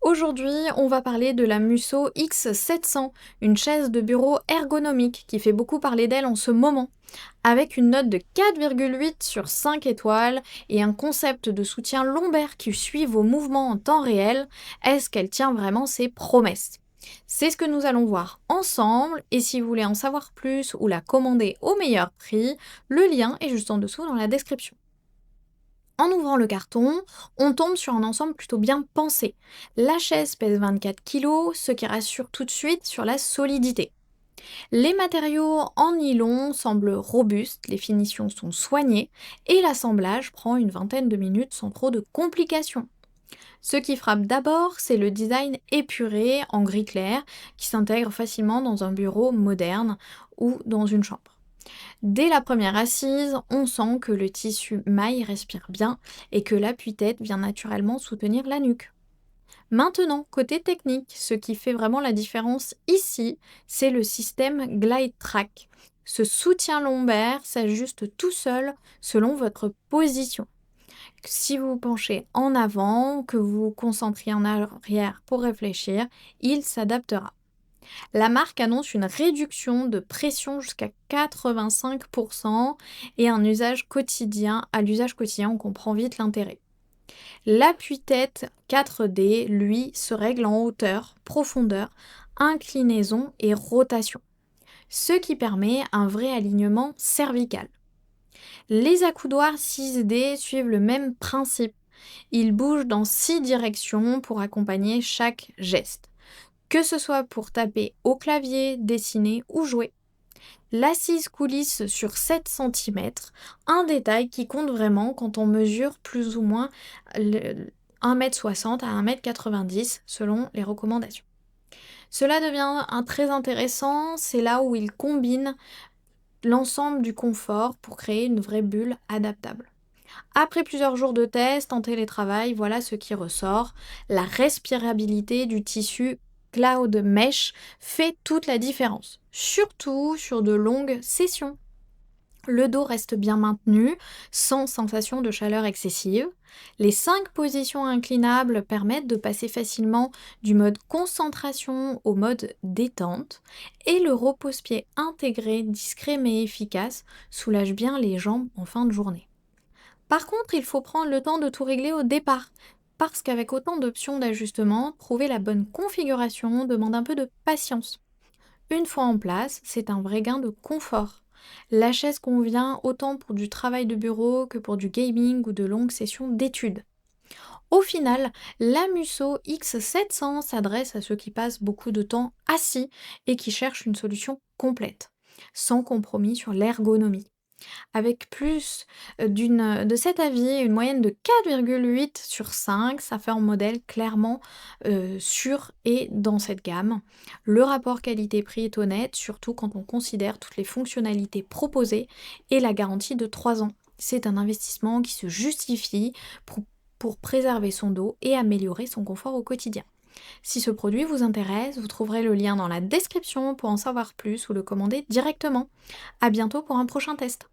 Aujourd'hui, on va parler de la Musso X700, une chaise de bureau ergonomique qui fait beaucoup parler d'elle en ce moment. Avec une note de 4,8 sur 5 étoiles et un concept de soutien lombaire qui suit vos mouvements en temps réel, est-ce qu'elle tient vraiment ses promesses? C'est ce que nous allons voir ensemble, et si vous voulez en savoir plus ou la commander au meilleur prix, le lien est juste en dessous dans la description. En ouvrant le carton, on tombe sur un ensemble plutôt bien pensé. La chaise pèse 24 kg, ce qui rassure tout de suite sur la solidité. Les matériaux en nylon semblent robustes, les finitions sont soignées et l'assemblage prend une vingtaine de minutes sans trop de complications. Ce qui frappe d'abord, c'est le design épuré en gris clair qui s'intègre facilement dans un bureau moderne ou dans une chambre. Dès la première assise, on sent que le tissu maille respire bien et que l'appui-tête vient naturellement soutenir la nuque. Maintenant, côté technique, ce qui fait vraiment la différence ici, c'est le système Glide Track. Ce soutien lombaire s'ajuste tout seul selon votre position. Si vous vous penchez en avant, que vous vous concentriez en arrière pour réfléchir, il s'adaptera. La marque annonce une réduction de pression jusqu'à 85% et un usage quotidien. À l'usage quotidien, on comprend vite l'intérêt. L'appui-tête 4D, lui, se règle en hauteur, profondeur, inclinaison et rotation, ce qui permet un vrai alignement cervical. Les accoudoirs 6D suivent le même principe. Ils bougent dans 6 directions pour accompagner chaque geste, que ce soit pour taper au clavier, dessiner ou jouer. L'assise coulisse sur 7 cm, un détail qui compte vraiment quand on mesure plus ou moins 1,60 m à 1,90 m selon les recommandations. Cela devient très intéressant, c'est là où il combine l'ensemble du confort pour créer une vraie bulle adaptable. Après plusieurs jours de tests en télétravail, voilà ce qui ressort. La respirabilité du tissu Cloud Mesh fait toute la différence, surtout sur de longues sessions. Le dos reste bien maintenu, sans sensation de chaleur excessive. Les 5 positions inclinables permettent de passer facilement du mode concentration au mode détente. Et le repose-pied intégré, discret mais efficace, soulage bien les jambes en fin de journée. Par contre, il faut prendre le temps de tout régler au départ, parce qu'avec autant d'options d'ajustement, trouver la bonne configuration demande un peu de patience. Une fois en place, c'est un vrai gain de confort. La chaise convient autant pour du travail de bureau que pour du gaming ou de longues sessions d'études. Au final, la Musso X700 s'adresse à ceux qui passent beaucoup de temps assis et qui cherchent une solution complète, sans compromis sur l'ergonomie. Avec plus de cet avis, une moyenne de 4,8 sur 5, ça fait un modèle clairement sûr et dans cette gamme. Le rapport qualité-prix est honnête, surtout quand on considère toutes les fonctionnalités proposées et la garantie de 3 ans. C'est un investissement qui se justifie pour préserver son dos et améliorer son confort au quotidien. Si ce produit vous intéresse, vous trouverez le lien dans la description pour en savoir plus ou le commander directement. À bientôt pour un prochain test.